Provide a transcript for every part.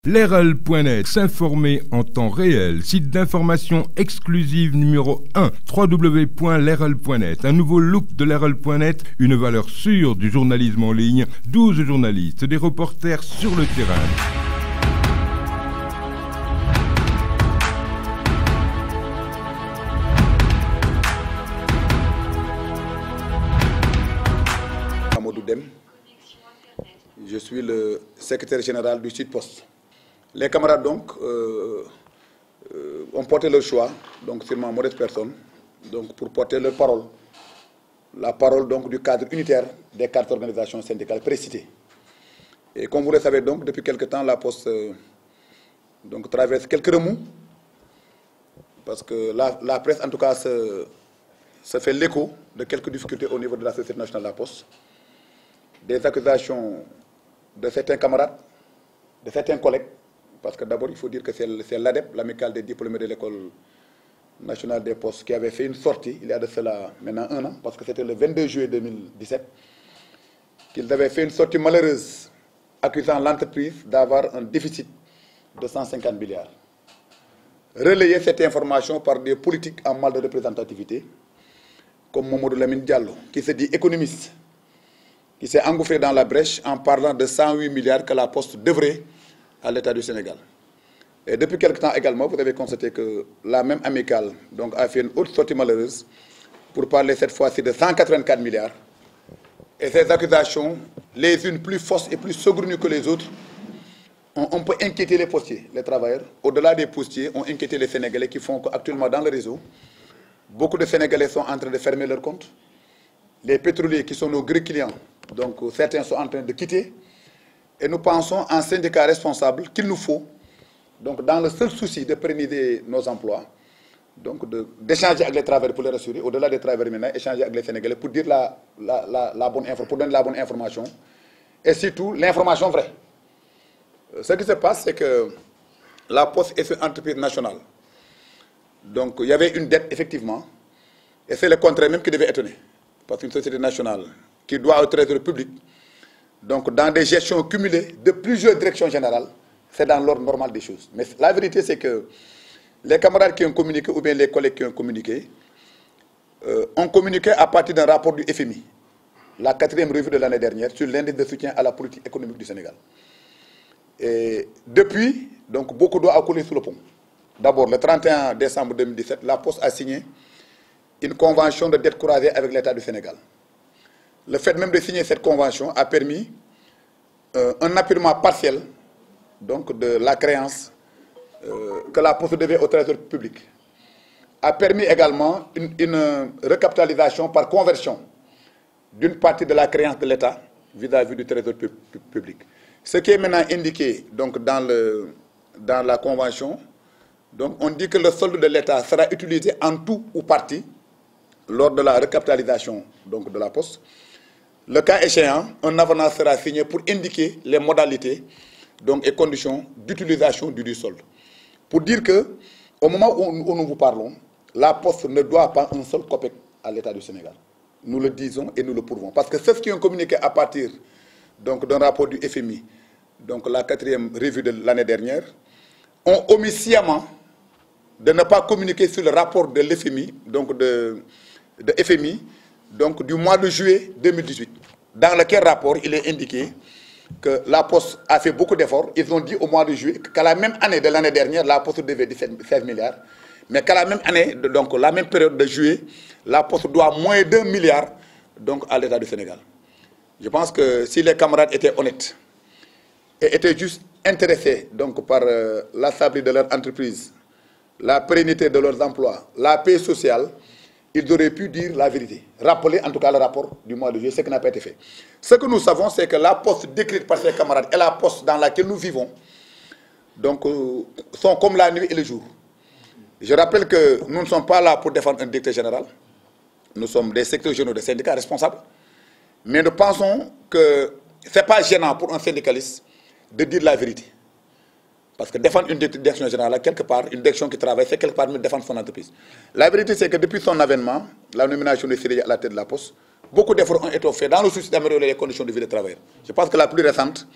Leral.net, s'informer en temps réel, site d'information exclusive numéro 1, www.leral.net, un nouveau look de Leral.net, une valeur sûre du journalisme en ligne, 12 journalistes, des reporters sur le terrain. Amadou Dem, je suis le secrétaire général du site Post. Les camarades donc ont porté leur choix, donc sur ma modeste personne, donc pour porter leur parole, la parole donc du cadre unitaire des 4 organisations syndicales précitées. Et comme vous le savez donc, depuis quelque temps, la Poste donc traverse quelques remous, parce que la presse en tout cas se fait l'écho de quelques difficultés au niveau de la Société nationale de la Poste, des accusations de certains camarades, de certains collègues. Parce que d'abord, il faut dire que c'est l'ADEP, l'amicale des diplômés de l'École nationale des postes, qui avait fait une sortie, il y a de cela maintenant 1 an, parce que c'était le 22 juillet 2017, qu'ils avaient fait une sortie malheureuse, accusant l'entreprise d'avoir un déficit de 150 milliards. Relayer cette information par des politiques en mal de représentativité, comme Mamadou Lamine Diallo, qui se dit économiste, qui s'est engouffré dans la brèche en parlant de 108 milliards que la Poste devrait à l'État du Sénégal. Et depuis quelque temps également, vous avez constaté que la même amicale donc, a fait une autre sortie malheureuse pour parler cette fois-ci de 184 milliards. Et ces accusations, les unes plus fausses et plus saugrenues que les autres, ont un peu inquiété les postiers, les travailleurs. Au-delà des postiers, ont inquiété les Sénégalais qui font qu'actuellement dans le réseau, beaucoup de Sénégalais sont en train de fermer leurs comptes. Les pétroliers qui sont nos gros clients, donc certains sont en train de quitter. Et nous pensons en syndicat responsable qu'il nous faut, donc dans le seul souci de pérenniser nos emplois, donc d'échanger avec les travailleurs pour les rassurer, au-delà des travailleurs maintenant, échanger avec les Sénégalais pour dire la bonne info, pour donner la bonne information, et surtout l'information vraie. Ce qui se passe, c'est que la Poste est une entreprise nationale. Donc il y avait une dette, effectivement, et c'est le contraire même qui devait étonner. Parce qu'une société nationale qui doit au trésor public, donc dans des gestions cumulées de plusieurs directions générales, c'est dans l'ordre normal des choses. Mais la vérité, c'est que les camarades qui ont communiqué, ou bien les collègues qui ont communiqué à partir d'un rapport du FMI, la 4e revue de l'année dernière, sur l'indice de soutien à la politique économique du Sénégal. Et depuis, donc, beaucoup d'eau a coulé sous le pont. D'abord, le 31 décembre 2017, la Poste a signé une convention de dette croisée avec l'État du Sénégal. Le fait même de signer cette convention a permis un apurement partiel donc, de la créance que la Poste devait au trésor public. A permis également une recapitalisation par conversion d'une partie de la créance de l'État vis-à-vis du trésor public. Ce qui est maintenant indiqué donc, dans la convention, donc, on dit que le solde de l'État sera utilisé en tout ou partie lors de la recapitalisation donc, de la Poste. Le cas échéant, un avenant sera signé pour indiquer les modalités donc, et conditions d'utilisation du solde. Pour dire qu'au moment où nous vous parlons, la Poste ne doit pas un seul copec à l'État du Sénégal. Nous le disons et nous le prouvons. Parce que ceux qui ont communiqué à partir d'un rapport du FMI, donc la 4e revue de l'année dernière, ont omis sciemment de ne pas communiquer sur le rapport de l'FMI, donc de FMI, donc du mois de juillet 2018, dans lequel rapport il est indiqué que la Poste a fait beaucoup d'efforts. Ils ont dit au mois de juillet qu'à la même année de l'année dernière, la Poste devait 16 milliards, mais qu'à la même année, donc la même période de juillet, la Poste doit moins d'1 milliard donc, à l'État du Sénégal. Je pense que si les camarades étaient honnêtes et étaient juste intéressés donc, par la stabilité de leur entreprise, la pérennité de leurs emplois, la paix sociale, ils auraient pu dire la vérité. Rappeler en tout cas le rapport du mois de juillet, ce qui n'a pas été fait. Ce que nous savons, c'est que la Poste décrite par ses camarades et la Poste dans laquelle nous vivons donc, sont comme la nuit et le jour. Je rappelle que nous ne sommes pas là pour défendre un directeur général. Nous sommes des secteurs généraux, des syndicats responsables. Mais nous pensons que ce n'est pas gênant pour un syndicaliste de dire la vérité. Parce que défendre une direction générale, quelque part, une direction qui travaille, c'est quelque part mieux défendre son entreprise. La vérité, c'est que depuis son avènement, la nomination de Syrie à la tête de la Poste, beaucoup d'efforts ont été faits dans le souci d'améliorer les conditions de vie des travailleurs. Je pense que la plus récente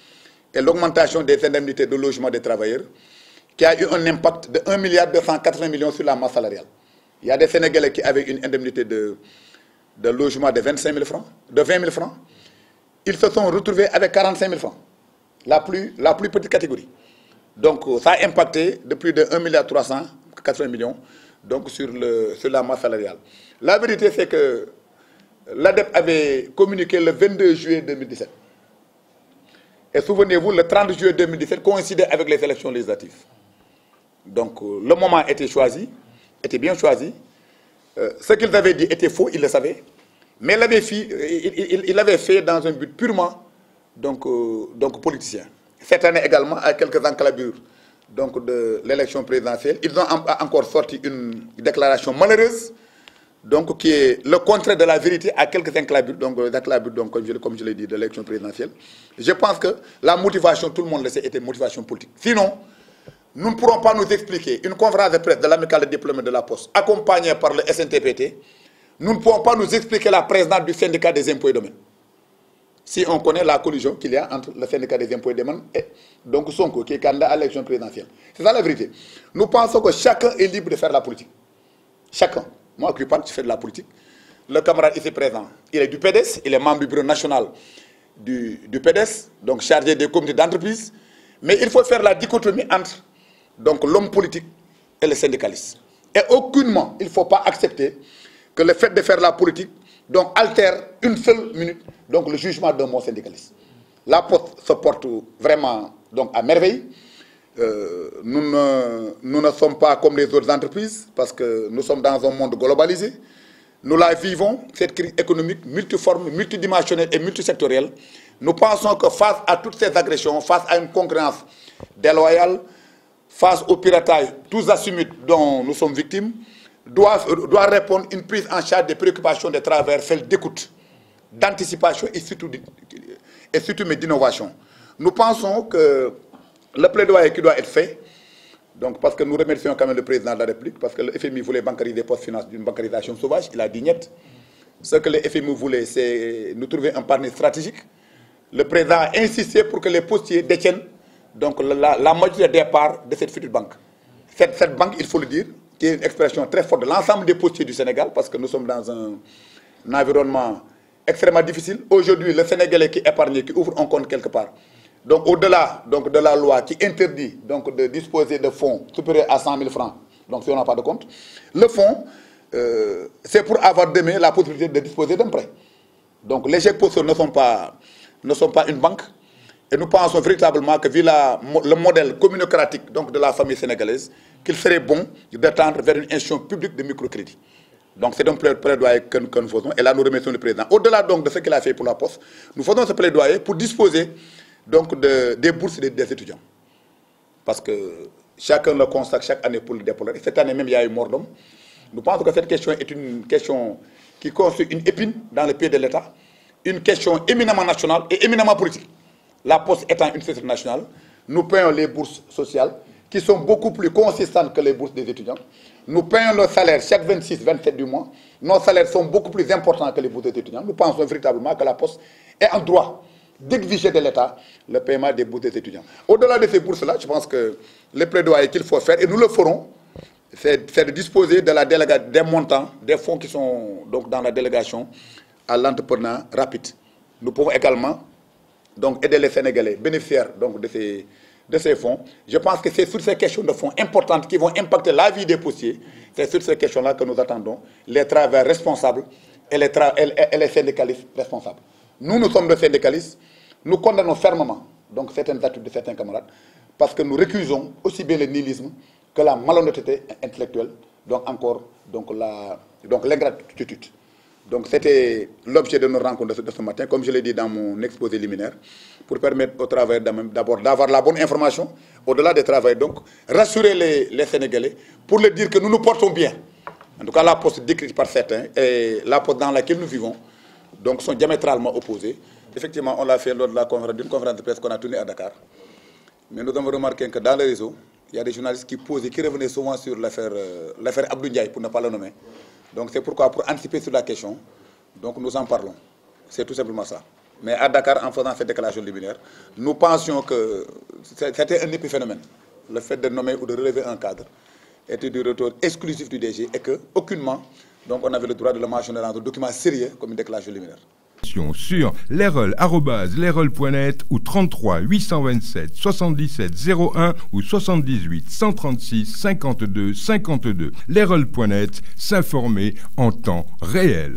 et l'augmentation des indemnités de logement des travailleurs, qui a eu un impact de 1,280 milliard sur la masse salariale. Il y a des Sénégalais qui avaient une indemnité de logement de 25 000 francs, de 20 000 francs. Ils se sont retrouvés avec 45 000 francs, la plus petite catégorie. Donc ça a impacté de plus de 1,380 milliard donc sur la masse salariale. La vérité, c'est que l'ADEP avait communiqué le 22 juillet 2017. Et souvenez-vous, le 30 juillet 2017 coïncidait avec les élections législatives. Donc le moment était choisi, était bien choisi. Ce qu'ils avaient dit était faux, ils le savaient. Mais il l'avait fait dans un but purement donc politicien. Cette année également, à quelques enclavures donc, de l'élection présidentielle, ils ont encore sorti une déclaration malheureuse, donc, qui est le contraire de la vérité à quelques enclavures, donc, comme je l'ai dit, de l'élection présidentielle. Je pense que la motivation, tout le monde le sait, était motivation politique. Sinon, nous ne pourrons pas nous expliquer une conférence de presse de l'amicale des diplômés de la Poste, accompagnée par le SNTPT, nous ne pouvons pas nous expliquer la présidente du syndicat des impôts et domaines. Si on connaît la collision qu'il y a entre le syndicat des impôts et domaines et donc Sonko, qui est candidat à l'élection présidentielle. C'est ça la vérité. Nous pensons que chacun est libre de faire la politique. Chacun. Moi, qui parle, je fais de la politique. Le camarade ici présent, il est du PDS, il est membre du bureau national du PDS, donc chargé des comités d'entreprise. Mais il faut faire la dichotomie entre l'homme politique et le syndicaliste. Et aucunement, il ne faut pas accepter que le fait de faire la politique altère une seule minute le jugement d'un bon syndicaliste. La Poste se porte vraiment à merveille. Nous ne sommes pas comme les autres entreprises parce que nous sommes dans un monde globalisé. Nous la vivons, cette crise économique multiforme, multidimensionnelle et multisectorielle. Nous pensons que face à toutes ces agressions, face à une concurrence déloyale, face au piratage, tous azimuts dont nous sommes victimes, doit répondre une prise en charge des préoccupations des travailleurs, celle d'écoute, d'anticipation et surtout d'innovation. Nous pensons que le plaidoyer qui doit être fait, parce que nous remercions quand même le président de la République, parce que le FMI voulait bancariser Poste Finance d'une bancarisation sauvage, il a dit niet. Ce que le FMI voulait, c'est nous trouver un partenaire stratégique. Le président a insisté pour que les postiers détiennent la moitié des parts de cette future banque. Cette banque, il faut le dire, qui est une expression très forte de l'ensemble des postiers du Sénégal, parce que nous sommes dans un environnement extrêmement difficile. Aujourd'hui, le Sénégalais qui épargne, qui ouvre un compte quelque part, donc au-delà de la loi qui interdit de disposer de fonds supérieurs à 100 000 francs, donc si on n'a pas de compte, le fonds, c'est pour avoir demain la possibilité de disposer d'un prêt. Donc les chèques postaux ne sont pas une banque, et nous pensons véritablement que vu le modèle communocratique de la famille sénégalaise, qu'il serait bon de tendre vers une institution publique de microcrédit. Donc c'est un plaidoyer que nous faisons, et là nous remercions le président. Au-delà de ce qu'il a fait pour la Poste, nous faisons ce plaidoyer pour disposer des bourses des étudiants. Parce que chacun le constate chaque année pour le déplorer. Cette année même, il y a eu mort d'homme. Nous pensons que cette question est une question qui constitue une épine dans le pied de l'État, une question éminemment nationale et éminemment politique. La Poste étant une société nationale, nous payons les bourses sociales qui sont beaucoup plus consistantes que les bourses des étudiants. Nous payons nos salaires chaque 26-27 du mois. Nos salaires sont beaucoup plus importants que les bourses des étudiants. Nous pensons véritablement que la Poste est en droit d'exiger de l'État le paiement des bourses des étudiants. Au-delà de ces bourses-là, je pense que le plaidoyer qu'il faut faire, et nous le ferons, c'est de disposer de des montants, des fonds qui sont dans la délégation à l'entrepreneuriat rapide. Nous pouvons également aider les Sénégalais bénéficiaires de ces fonds. Je pense que c'est sur ces questions de fonds importantes qui vont impacter la vie des postiers. C'est sur ces questions-là que nous attendons les travailleurs responsables et les syndicalistes responsables. Nous sommes des syndicalistes, nous condamnons fermement certaines attitudes de certains camarades parce que nous récusons aussi bien le nihilisme que la malhonnêteté intellectuelle, l'ingratitude. Donc c'était l'objet de nos rencontres de ce matin, comme je l'ai dit dans mon exposé liminaire, pour permettre aux travailleurs d'abord d'avoir la bonne information, au-delà des travailleurs, rassurer les Sénégalais pour leur dire que nous nous portons bien. En tout cas, la Poste décrite par certains et la Poste dans laquelle nous vivons, sont diamétralement opposés. Effectivement, on l'a fait lors d'une conférence de presse qu'on a tenue à Dakar. Mais nous avons remarqué que dans le réseau, il y a des journalistes qui revenaient souvent sur l'affaire Abdou Ndiaye, pour ne pas le nommer. Donc c'est pourquoi, pour anticiper sur la question, nous en parlons. C'est tout simplement ça. Mais à Dakar, en faisant cette déclaration liminaire, nous pensions que c'était un épiphénomène. Le fait de nommer ou de relever un cadre était du retour exclusif du DG et que aucunement, donc on avait le droit de le mentionner dans un document sérieux comme une déclaration liminaire. Sur lerel@lerel.net ou 33 827 77 01 ou 78 136 52 52. Lerel.net, s'informer en temps réel.